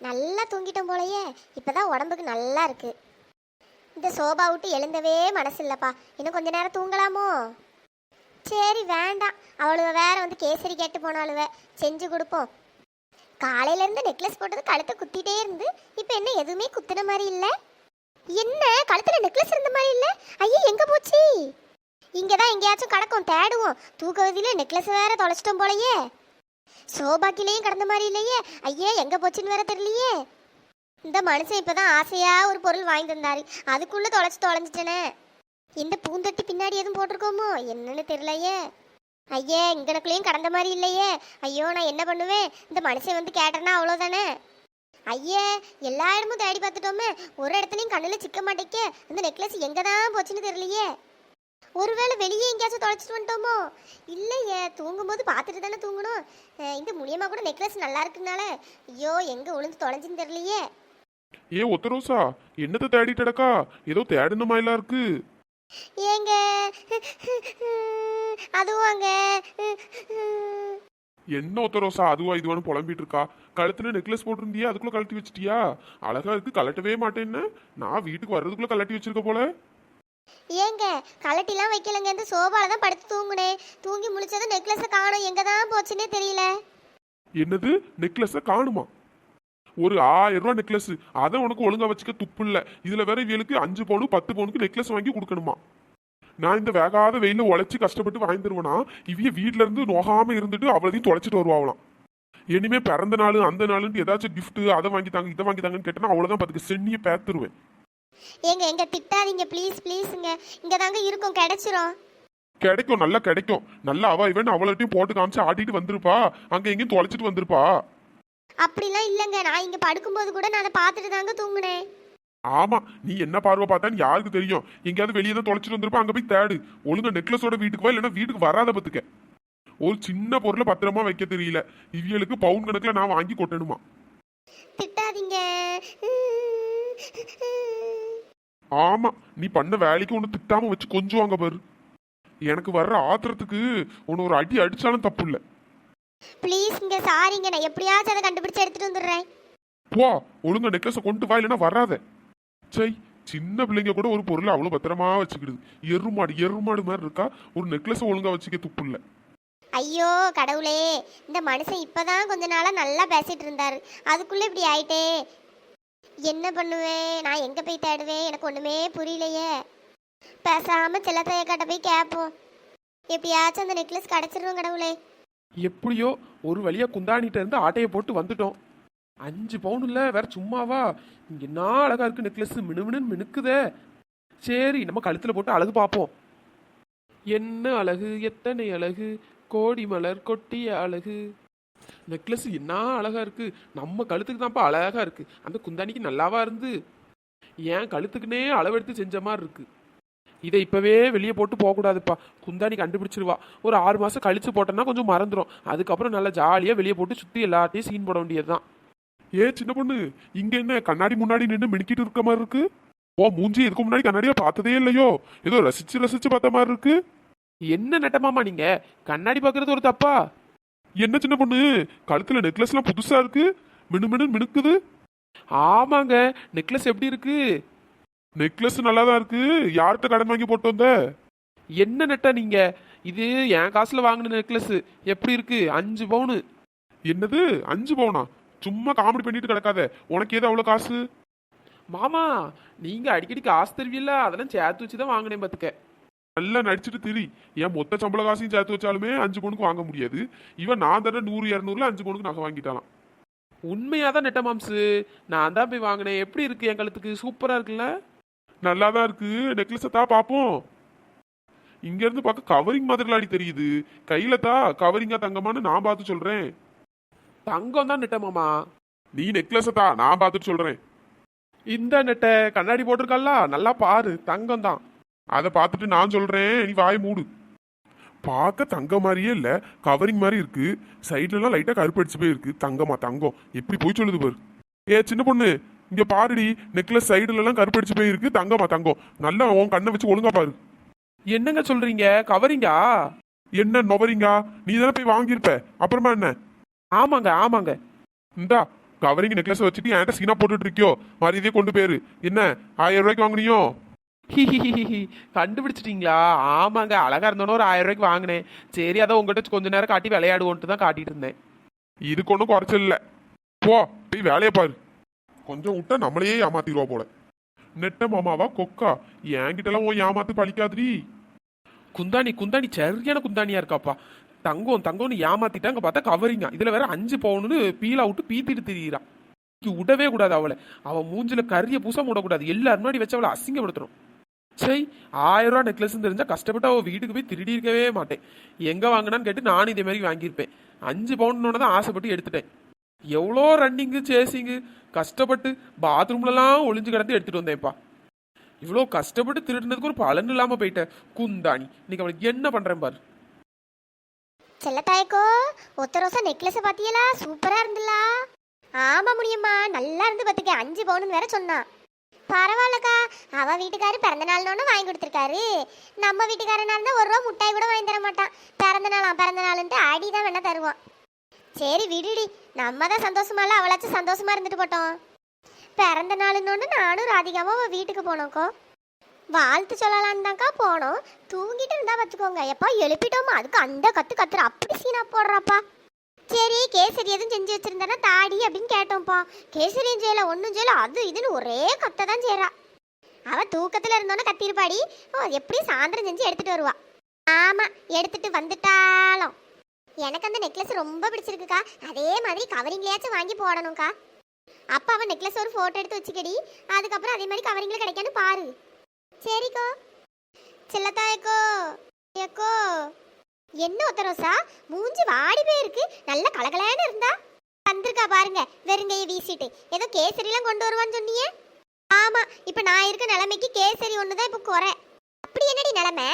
நல்லா தூங்கிட்டோம் போலயே. இப்பதான் உடம்புக்கு நல்லா இருக்கு. இந்த சோபா விட்டு எழுந்தவே மனசு இல்லப்பா. இன்னும் கொஞ்ச நேரம் தூங்கலாமோ? சரி வேண்டாம், அவளுவ வேற வந்து கேசரி கேட்டு போனாலுவ, செஞ்சு கொடுப்போம். காலையில இருந்து நெக்லஸ் போட்டது கழுத்தை குத்திட்டே இருந்து இப்ப என்ன எதுவுமே குத்துன மாதிரி இல்ல. என்ன கழுத்துல நெக்லஸ் இருந்த மாதிரி இல்ல? ஐயே எங்க போச்சு? இங்கதான் எங்கேயாச்சும் கிடக்கும், தேடுவோம். தூக்கவதியில நெக்லஸ் வேற தொலைச்சிட்டோம் போலயே. சோபாக்கிலையும் கடந்த மாதிரி இல்லையே. ஐயே எங்க போச்சுன்னு வேற தெரியலையே. இந்த மனுஷன் இப்பதான் ஆசையா ஒரு பொருள் வாங்கி தந்தாரு, அதுக்குள்ள தொலைஞ்சிட்டேனே. இந்த பூந்தொட்டி பின்னாடி எதுவும் போட்டிருக்கோமோ என்னன்னு தெரியலையே. ஐயே இங்கனக்குள்ளேயும் கடந்த மாதிரி இல்லையே. ஐயோ நான் என்ன பண்ணுவேன்? இந்த மனுஷன் வந்து கேட்டேன்னா அவ்வளோதானே. ஐயே எல்லா இடமும் தேடி பார்த்துட்டோமே, ஒரு இடத்துலையும் கண்ணில் சிக்க மாட்டேக்க. இந்த நெக்லஸ் எங்கே தான் போச்சுன்னு தெரியலையே. ஒருவேளை வெளியே எங்கேயாச்சும் தொலைச்சிட்டு வந்துட்டோமோ? இல்லையே, தூங்கும்போது பார்த்துட்டு தானே தூங்கணும். இந்த மூலியமாக கூட நெக்லஸ் நல்லா இருக்குனால ஐயோ எங்கே விழுந்து தொலைஞ்சின்னு தெரியலையே. ஏ ஒத்தரோசா, என்னத்தை தேடிட்டு கிடக்கா? ஏதோ தேடின மாதிரிலாம் இருக்கு. ஏங்க அதுவாங்க. என்ன ஒத்தரோசா அதுவா இதுவான்னு புலம்பிட்டு இருக்கா? கழுத்துல நெக்லஸ் போட்டிருந்தியா, அதுக்குள்ள கழட்டி வச்சிட்டியா? அழகா இருக்கு, கலட்டவே மாட்டேன்னு. நான் வீட்டுக்கு வர்றதுக்குள்ள கலட்டி வச்சிருக்க போல. ஏங்க கலட்டிலாம் வைக்கலங்க, இந்த சோபால தான் படுத்து தூங்குனேன். தூங்கி முழிச்சதும் நெக்லஸை காணோம், எங்கே தான் போச்சுன்னே தெரியல. என்னது நெக்லஸ காணுமா? ஒரு 1000 ரூபாய் நெக்லஸ், அதை உனக்கு ஒழுங்கா வச்சுக்க துப்பு இல்ல. இதுல வேற இவளுக்கு 5 பவுன் 10 பவுனுக்கு நெக்லஸ் வாங்கி கொடுக்கணுமா? நான் இந்த வேகாத வெயில உழைச்சி கஷ்டப்பட்டு வாங்கி தருவேனா? இவைய வீட்டுல இருந்து நோகாம இருந்துட்டு அவ்வளோதையும் தொலைச்சிட்டு வருவாங்களாம். இனிமே பிறந்த நாள் அந்த நாளுன்னு ஏதாச்சும் கிஃப்ட் அதை வாங்கி தாங்க இதை வாங்கி தாங்கன்னு கேட்டேன்னா அவ்வளவுதான் பார்த்துக்க சென்னியை பேத்துருவேன். ஏங்க எங்க திட்டாதீங்க ப்ளீஸ் ப்ளீஸுங்க. இங்க தாங்க இருக்கும், கிடைச்சிரும். கிடைக்கும், நல்லா கிடைக்கும். நல்லா அவ இவன் அவளட்டையும் போட்டு காமிச்சு ஆட்டிட்டு வந்திருப்பா, அங்க எங்கேயும் தொலைச்சிட்டு வந்திருப்பா. அப்படிலாம் இல்லைங்க, நான் இங்க படுக்கும்போது கூட நான் அதை பார்த்துட்டு தாங்க தூங்குனேன். ஆமா, நீ என்ன பார்வை பார்த்தான்னு யாருக்கு தெரியும்? எங்கேயாவது வெளியே தான் தொலைச்சிட்டு வந்திருப்பா, அங்க போய் தேடு. ஒழுங்கா நெக்லஸோட வீட்டுக்கு வா, இல்லைன்னா வீட்டுக்கு வராத பத்துக்க. ஒரு சின்ன பொருளை பத்திரமா வைக்க தெரியல. இவியலுக்கு பவுன் கணக்குல நான் வாங்கி கொட்டணுமா? திட்டாதீங்க. ஆமா, நீ பண்ண வேலைக்கு ஒன்று திட்டாம வச்சு கொஞ்சம் வாங்க பாரு. எனக்கு வர்ற ஆத்திரத்துக்கு உன்னை ஒரு அடி அடிச்சாலும் தப்பு இல்லை. ப்ளீஸ்ங்க, சாரிங்க, நான் எப்படியாச்சும் அதை கண்டுபிடிச்சு எடுத்துட்டு வந்துடுறேன். போ, ஒழுங்கா நெக்லஸை கொண்டு வா, இல்லைன்னா வராத. சை, சின்ன பிள்ளைங்க கூட ஒரு பொருளை அவ்வளோ பத்திரமா வச்சுக்கிடுது. எருமாடு மாதிரி இருக்கா, ஒரு நெக்லஸை ஒழுங்கா வச்சுக்க துப்பு இல்லை. ஐயோ கடவுளே, இந்த மனுஷன் இப்பதான் கொஞ்ச நாளா நல்லா பேசிட்டு இருந்தாரு, அதுக்குள்ள இப்படி ஆயிட்டே. என்ன பண்ணுவேன்? நான் எங்க போய் தேடுவேன்? எனக்கு ஒண்ணுமே புரியலையே. பேசாம செல்லத்தையக்காட்ட போய் கேட்போம். எப்படியாச்சும் அந்த நெக்லஸ் கிடைச்சிருவோம் கடவுளே. எப்படியோ ஒரு வழியா குந்தாணிட்ட இருந்து ஆட்டையை போட்டு வந்துட்டோம். 5 பவுன்ல வேற சும்மாவா? இங்க என்ன அழகா இருக்கு நெக்லஸ், மினுமினுன்னு மினுக்குதே. சரி நம்ம கழுத்துல போட்டு அழகு பார்ப்போம். என்ன அழகு, எத்தனை அழகு, கோடி மலர் கொட்டிய அழகு. நெக்லஸ் என்ன அழகா இருக்கு, நம்ம கழுத்துக்கு தான்ப்பா அழகா இருக்கு. அந்த குந்தாணிக்கு நல்லாவா இருந்து, ஏன் கழுத்துக்குன்னே அளவெடுத்து செஞ்ச மாதிரி இருக்கு. இதை இப்பவே வெளியே போட்டு போகக்கூடாதுப்பா, குந்தாணி கண்டுபிடிச்சிருவா. ஒரு 6 மாசம் கழிச்சு போட்டோன்னா கொஞ்சம் மறந்துடும். அதுக்கப்புறம் நல்லா ஜாலியா வெளியே போட்டு சுத்தி எல்லாத்தையும் சீன் போட வேண்டியதுதான். ஏ சின்ன பொண்ணு, இங்க என்ன கண்ணாடி முன்னாடி நின்று மினுக்கிட்டு இருக்க மாதிரி இருக்கு? ஓ மூஞ்சி இதுக்கு முன்னாடி கண்ணாடியா பார்த்ததே இல்லையோ? ஏதோ ரசிச்சு பார்த்த மாதிரி இருக்கு. என்ன நெட்டமாமா நீங்க, கண்ணாடி பாக்குறது ஒரு தப்பா? என்ன சின்ன பொண்ணு, கழுத்துல நெக்லஸ் எல்லாம் புதுசா இருக்கு, மினு மினுக்குது. ஆமாங்க, நெக்லஸ் எப்படி இருக்கு? நெக்லஸ் நல்லாதான் இருக்கு. யார்கிட்ட கடன் வாங்கி போட்டு வந்த? என்ன நெட்டா நீங்க, இது என் காசுல வாங்கின நெக்லஸ். எப்படி இருக்கு? 5 பவுனு. என்னது 5 பவுனா? சும்மா காமெடி பண்ணிட்டு கிடக்காத, உனக்கு ஏதோ அவ்வளவு காசு? மாமா நீங்க அடிக்கடி காசு தருவீல்ல, அதெல்லாம் சேர்த்து வச்சுதான் வாங்கினேன் பாத்துக்க. நல்லா நடிச்சிட்டு திரி. என் மொத்த சம்பள காசையும் சேர்த்து வச்சாலுமே 5 பவுனுக்கு வாங்க முடியாது. இவன் நான் தர 100-200ல 5 பவுனுக்கு நகை வாங்கிட்டாலாம். உண்மையாதான் நெட்ட மாம்சு, நான் தான் போய் வாங்கினேன். எப்படி இருக்கு என் கழுத்துக்கு? சூப்பரா இருக்குல்ல? நல்லாதான் இருக்கு. நெக்லஸை தான் பார்ப்போம். இங்க இருந்து பார்க்க கவரிங் மாதிரிலாடி தெரியுது. கையில தா, கவரிங்கா தங்கமான்னு நான் பார்த்து சொல்றேன். தங்கம் தான் நெட்ட மாமா. நீ நெக்லஸை தா, நான் பார்த்துட்டு சொல்றேன். இந்த நெட்டை கண்ணாடி போட்டிருக்கல்ல, நல்லா பாரு, தங்கம் தான். அதை பார்த்துட்டு நான் சொல்றேன், நீ வாய் மூடு. பார்க்க தங்க மாதிரியே இல்ல, கவரிங் மாதிரி இருக்கு. சைட்ல எல்லாம் லைட்டா கருப்படிச்சு போய் இருக்கு. தங்கமா தங்கம்? எப்படி போய் சொல்லுது பாரு. ஏ சின்ன பொண்ணு, இங்க பாருடி, நெக்லஸ் சைடுல எல்லாம் கருப்படிச்சு போய் இருக்கு. தங்கமா தங்கம்? நல்லா உன் கண்ணை வச்சு ஒழுங்கா பாரு. என்னங்க சொல்றீங்க? கவரிங்கா? என்ன நொவரிங்கா? நீ தானே போய் வாங்கியிருப்ப, அப்புறமா என்ன? ஆமாங்க ஆமாங்க. இந்தா கவரிங் நெக்லஸ் வச்சுட்டு என்கிட்ட சீனா போட்டுட்டு இருக்கியோ, மரியாதையே கொண்டு போயிரு. என்ன 1000 ரூபாய்க்கு வாங்குனியோ? ஹிஹிஹிஹி, கண்டுபிடிச்சிட்டீங்களா? ஆமாங்க, அழகா இருந்தோன்னு ஒரு 1000 ரூபாய்க்கு வாங்கினேன். சரி, அதான் உங்ககிட்ட கொஞ்ச நேரம் காட்டி விளையாடுவோன்ட்டு தான் காட்டிட்டு இருந்தேன். இதுக்கு ஒன்றும் குறைச்சல் இல்லை. போ போய் வேலையை பாரு. கொஞ்சம் விட்டா நம்மளையே ஏமாத்திடுவா போல. நெட்ட மாமாவா கொக்கா? என்கிட்டலாம் உன் ஏமாத்து பழிக்காதுடி. குந்தாணி குந்தாணி சரியான குந்தாணியா இருக்காப்பா. தங்கம் தங்கம்னு ஏமாத்திட்டாங்க, பார்த்தா கவரிங்க. இதுல வேற 5 பவுன்னு பீலா விட்டு பீத்திட்டு திரியிறான். விடவே கூடாது அவளை. அவன் மூஞ்சில கரிய பூசா விடக்கூடாது. எல்லாரும் முன்னாடி வச்சு அவளை அசிங்கப்படுத்தணும். சரி, 1000 ரூபா நெக்லஸ் தெரிஞ்சா கஷ்டப்பட்டு அவள் வீட்டுக்கு போய் திருடி இருக்கவே மாட்டேன். எங்க வாங்கினான்னு கேட்டு நானும் இதே மாதிரி வாங்கியிருப்பேன். 5 பவுன்னு தான் ஆசைப்பட்டு எடுத்துட்டேன். எவ்வளோ ரன்னிங்கு சேசிங்கு கஷ்டப்பட்டு பாத்ரூம்லலாம் ஒளிஞ்சு கிடந்து எடுத்துட்டு வந்தேன்ப்பா. இவ்வளோ கஷ்டப்பட்டு திருடினதுக்கு ஒரு பலன் இல்லாம போயிட்டேன். குந்தாணி, இன்னைக்கு அவளுக்கு என்ன பண்றேன் பாரு. செல்லத்தாயக்கோ, ஒத்த ரோசா நெக்லஸ் பாத்தியலா? சூப்பரா இருந்துலா? ஆமா முடியுமா, நல்லா இருந்து பார்த்துக்க. 5 பவுன் வேற சொன்னான். பரவாயில்லக்கா, அவ வீட்டுக்காரு பிறந்த நாள்னு வாங்கி கொடுத்துருக்காரு. நம்ம வீட்டுக்காரனா இருந்தா 1 ரூபா முட்டாய் கூட வாங்கி தர மாட்டான். பிறந்த நாளுன்ட்டு அடிதான் வேணா தருவான். சரி விடுடி, நம்ம தான் சந்தோஷமா இல்ல, அவளாச்சும் சந்தோஷமா இருந்துட்டு போட்டோம். பிறந்த நாளுன்னு நானும் ராதிகாவும் அவ வீட்டுக்கு போனோக்கோ. வாழ்த்து சொல்லலான்னு தான்க்கா போனோம். தூங்கிட்டு இருந்தா பார்த்துக்கோங்க. எப்பா எழுப்பிட்டோமா, அதுக்கு அந்த கத்துற அப்படி சீனா போடுறாப்பா. சரி கேசரி எதுவும் செஞ்சு வச்சிருந்தானா தாடி அப்படின்னு கேட்டோம்ப்பா. கேசரியும் செய்யல, ஒன்றும் செய்யல, அது இதுன்னு ஒரே கத்தை தான் செய்றா. அவ தூக்கத்துல இருந்தோன்னே கத்திருப்பாடி. எப்படியும் சாயந்தரம் செஞ்சு எடுத்துட்டு வருவா. ஆமா, எடுத்துட்டு வந்துட்டாலும். எனக்கு அந்த நெக்லஸ் ரொம்ப பிடிச்சிருக்குக்கா. அதே மாதிரி கவரிங்லயாச்சும் வாங்கி போடணும்க்கா. அப்பா அவன் நெக்லஸ் ஒரு போட்டோ எடுத்து வச்சுக்கடி. அதுக்கப்புறம் அதே மாதிரி கவரிங்ல கிடைக்கான்னு பாரு. சரிக்கோ. செல்லத்தாயக்கோ, ஏக்கோ, என்ன ஒத்த ரோசா மூஞ்சி வாடி போயிருக்கு. நல்ல கலகலன்னு இருந்தா வந்திருக்கா பாருங்க, வெறுங்கையை வீசிட்டு. ஏதோ கேசரிலாம் கொண்டு வருவான்னு சொன்னியே. ஆமா, இப்ப நான் இருக்க நிலைமைக்கு கேசரி ஒண்ணுதான் இப்ப குறை. அப்படி என்னடி நிலைமை?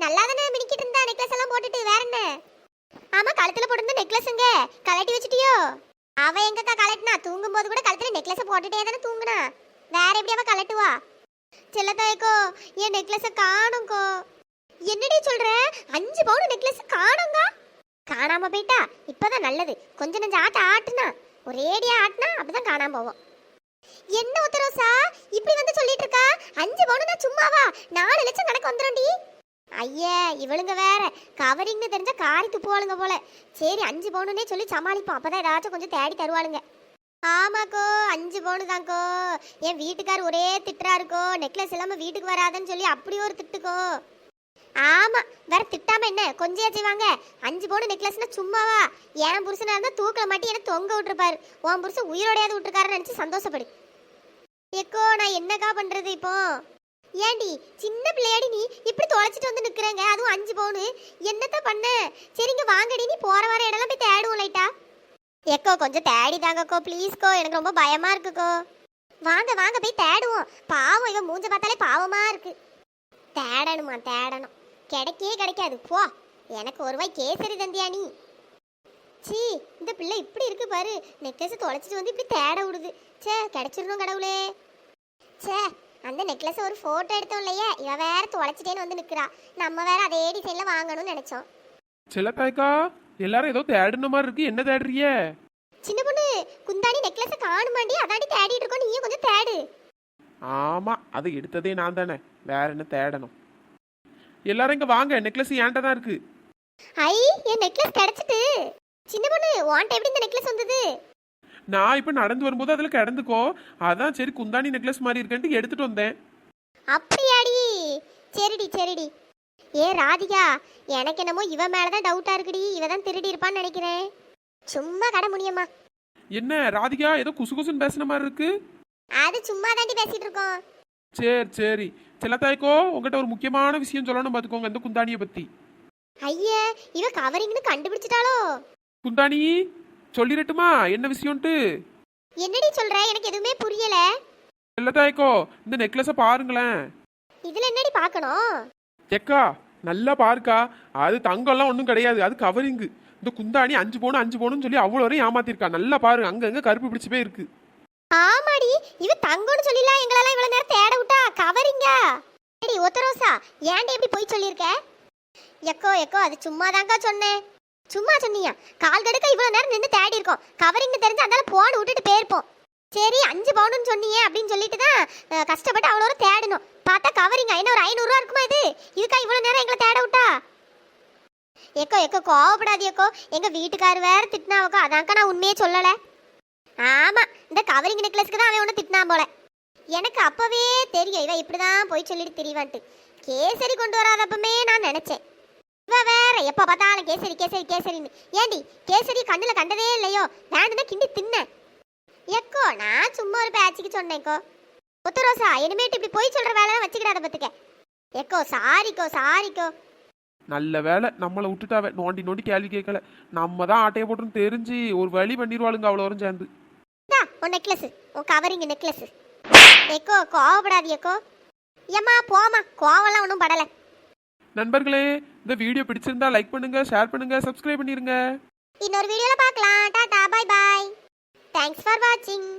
நல்லா தானே மினிக்கிட்டு இருந்தா நெக்லஸ் எல்லாம் போட்டுட்டு. வேற என்ன? ஆமா, கழுத்துல போட்டிருந்த நெக்லஸுங்க கலட்டி வச்சுட்டியோ? அவ எங்கக்கா கலட்டினா? தூங்கும் போது கூட கழுத்துல நெக்லஸ் போட்டுட்டே தானே தூங்குனா. வேற எப்படி அவ கலட்டுவா? செல்லத்தாயக்கோ, என் நெக்லஸ காணும்க்கோ. என்னடி சொல்ற? 5 பவுன் நெக்லஸ் காணுங்க? காணாம போயிட்டா? இப்பதான் நல்லது. கொஞ்சம் நெஞ்ச ஆட்டுனா, ஒரேடியா ஆட்டுனா அப்பதான் காணாம போவோம். என்ன உத்தரவுசா இப்படி வந்து சொல்லிட்டு இருக்கா? 5 பவுன் நான் சும்மாவா? 4 லட்சம் கணக்கு வந்துடும்டி. ஐயே, இவளுங்க வேற கவரிங்னு தெரிஞ்சா காரி துப்புவாளுங்க போல. சரி 5 பவுனுன்னே சொல்லி சமாளிப்போம். அப்பதான் ஏதாச்சும் கொஞ்சம் தேடி தருவாளுங்க. ஆமாக்கோ, 5 பவுனு தான்க்கோ. என் வீட்டுக்கார் ஒரே திட்டுறா இருக்கோ, நெக்லஸ் இல்லாம வீட்டுக்கு வராதுன்னு சொல்லி அப்படி ஒரு திட்டுக்கோ. ஆமா, வேற திட்டாம என்ன கொஞ்சம் செய்வாங்க. 5 பவுன் நெக்லஸ்னா சும்மாவா? என் புருஷனா இருந்தா தூக்கல மாட்டி என்ன தொங்க விட்டுருப்பாரு. உன் புருஷன் உயிரோடையாவது விட்டுருக்காருன்னு நினைச்சு சந்தோஷப்படு. எக்கோ, நான் என்னக்கா பண்றது இப்போ? ஏண்டி சின்ன பிள்ளையாடி நீ இப்படி தொலைச்சிட்டு வந்து நிக்கிறங்க, அதுவும் 5 பவுனு. என்னத்த பண்ண? சரிங்க வாங்கடி, நீ போற வர இடம்லாம் போய் தேடுவோம் லைட்டா. எக்கோ கொஞ்சம் தேடி தாங்கக்கோ ப்ளீஸ்க்கோ, எனக்கு ரொம்ப பயமா இருக்குக்கோ. வாங்க வாங்க போய் தேடுவோம். பாவம், இவன் மூஞ்ச பார்த்தாலே பாவமா இருக்கு. தேடணுமா? தேடணும், கிடைக்கவே கிடைக்காது போ. எனக்கு 1 ரூபாய் கேசரி தந்தியா நீ? சீ, இந்த பிள்ளை இப்படி இருக்கு பாரு. நெக்லஸ் தொலைச்சிட்டு வந்து இப்படி தேட விடுது. சே, கிடைச்சிடணும் கடவுளே. சே, அந்த நெக்லஸ் ஒரு போட்டோ எடுத்தோம் இல்லையே, இவ வேற தொலைச்சிட்டேன்னு வந்து நிக்கிறா. நம்ம வேற அதே டிசைன்ல வாங்கணும்னு நினைச்சோம். செல்லத்தாய்க்கா, எல்லாரும் ஏதோ தேடுன மாதிரி இருக்கு. என்ன தேடுறிய? சின்ன பொண்ணு, குந்தாணி நெக்லஸ் காணுமாண்டி, அதாண்டி தேடிட்டு இருக்கோம். நீயும் கொஞ்சம் தேடு. ஆமா, அது எடுத்ததே நான் தானே, வேற என்ன தேடணும்? எல்லாரும் இங்க வாங்க, நெக்லஸ் ஏன்ட்ட தான் இருக்கு. ஐ, என் நெக்லஸ் கிடைச்சிட்டு. சின்ன பொண்ணு, உன்கிட்ட எப்படி இந்த நெக்லஸ் வந்தது? நான் இப்ப நடந்து வரும்போது அதுல கிடந்துக்கோ, அதான் சரி குந்தாணி நெக்லஸ் மாதிரி இருக்கேன்ட்டு எடுத்துட்டு வந்தேன். அப்படியாடி? சரிடி சரிடி. ஏ ராதிகா, எனக்கு என்னமோ இவ மேலதான் டவுட்டா இருக்குடி. இவ தான் திருடி இருப்பான்னு நினைக்கிறேன். சும்மா கடை முடியுமா? என்ன ராதிகா, ஏதோ குசு குசுன்னு பேசுன மாதிரி இருக்கு? அது சும்மா தாண்டி பேசிட்டு இருக்கோம். சரி சரி. செல்லத்தாய்க்கோ, உங்ககிட்ட ஒரு முக்கியமான விஷயம் சொல்லணும் பாத்துக்கோங்க, இந்த குந்தாணியை பத்தி. ஐயே, இவ கவரிங்னு கண்டுபிடிச்சிட்டாளோ? குந்தாணி, சொல்லிரட்டுமா என்ன விஷயம்ட்டு? என்னடி சொல்ற? எனக்கு எதுவுமே புரியல. செல்லத்தாய்க்கோ, இந்த நெக்லஸை பாருங்களேன். இதுல என்னடி பார்க்கணும்? எக்கா, நல்லா பாருக்கா. அது தங்கம்லாம் ஒன்றும் கிடையாது, அது கவரிங்கு. இந்த குந்தாணி 5 பவுன் 5 பவுன்னு சொல்லி அவ்வளோ வரையும் ஏமாத்திருக்கா. நல்லா பாரு, அங்கங்க கருப்பு பிடிச்சு போய் இருக்கு. ஆமாடி, இவ தங்கம்னு சொல்லிலாம் எங்களெல்லாம் இவ்வளவு நேரம் தேட விட்டா. கவரிங்கா? ஏடி ஒத்தரோசா, ஏன்டி இப்படி போய் சொல்லியிருக்க? எக்கோ எக்கோ அது சும்மா தாங்க சொன்னேன். சும்மா சொன்னியா? கால் கடுக்க இவ்வளோ நேரம் நின்று தேடி இருக்கோம். கவரிங் தெரிஞ்சு அதனால போன் விட்டுட்டு போயிருப்போம். சரி 5 பவுனுன்னு சொன்னியே அப்படின்னு சொல்லிட்டு தான் கஷ்டப்பட்டு அவ்வளோ தேடணும். பார்த்தா கவரிங் என்ன ஒரு 500 ரூபா இருக்குமா இது? இதுக்கா இவ்வளோ நேரம் எங்களை தேட விட்டா? எக்கோ எக்கோ கோவப்படாது எக்கோ. எங்க வீட்டுக்காரர் வேற திட்டினாவக்கோ, அதான்க்கா நான் உண்மையே சொல்லலை. ஆமா, இந்த கவரிங் நெக்லஸ்க்கு தான் அவன் ஒன்று திட்டினான் போல. எனக்கு அப்பவே தெரியும் இவன் இப்படிதான் போய் சொல்லிட்டு திரிவான்ட்டு. கேசரி கொண்டு வராதப்பமே நான் நினைச்சேன். இவ வேற எப்ப பார்த்தாலும் கேசரி கேசரி கேசரின்னு. ஏண்டி கேசரி கண்ணுல கண்டதே இல்லையோ? வேண்டுனா கிண்டி தின்ன. எக்கோ நான் சும்மா ஒரு பேச்சுக்கு சொன்னேன்க்கோ. முத்துரோசா இனிமேட்டு இப்படி போய் சொல்ற வேலை வச்சுக்கிடாத பத்துக்க. எக்கோ சாரிக்கோ சாரிக்கோ. நல்ல வேலை நம்மளை விட்டுட்டாவே நோண்டி நோண்டி கேள்வி கேட்கல. நம்ம தான் ஆட்டையை போட்டுன்னு தெரிஞ்சு ஒரு வழி பண்ணிடுவாளுங்க அவ்வளோ வரும் சேர்ந்து. உன் நெக்லஸ், உன் கவரிங் நெக்லஸ். எக்கோ கோவப்படாது எக்கோ. ஏம்மா போமா, கோவம்லாம் ஒன்றும் படலை. நண்பர்களே, இந்த வீடியோ பிடிச்சிருந்தா லைக் பண்ணுங்க, ஷேர் பண்ணுங்க, சப்ஸ்கிரைப் பண்ணிருங்க. இன்னொரு வீடியோல பார்க்கலாம். Ta-ta bye bye. Thanks for வாட்சிங்.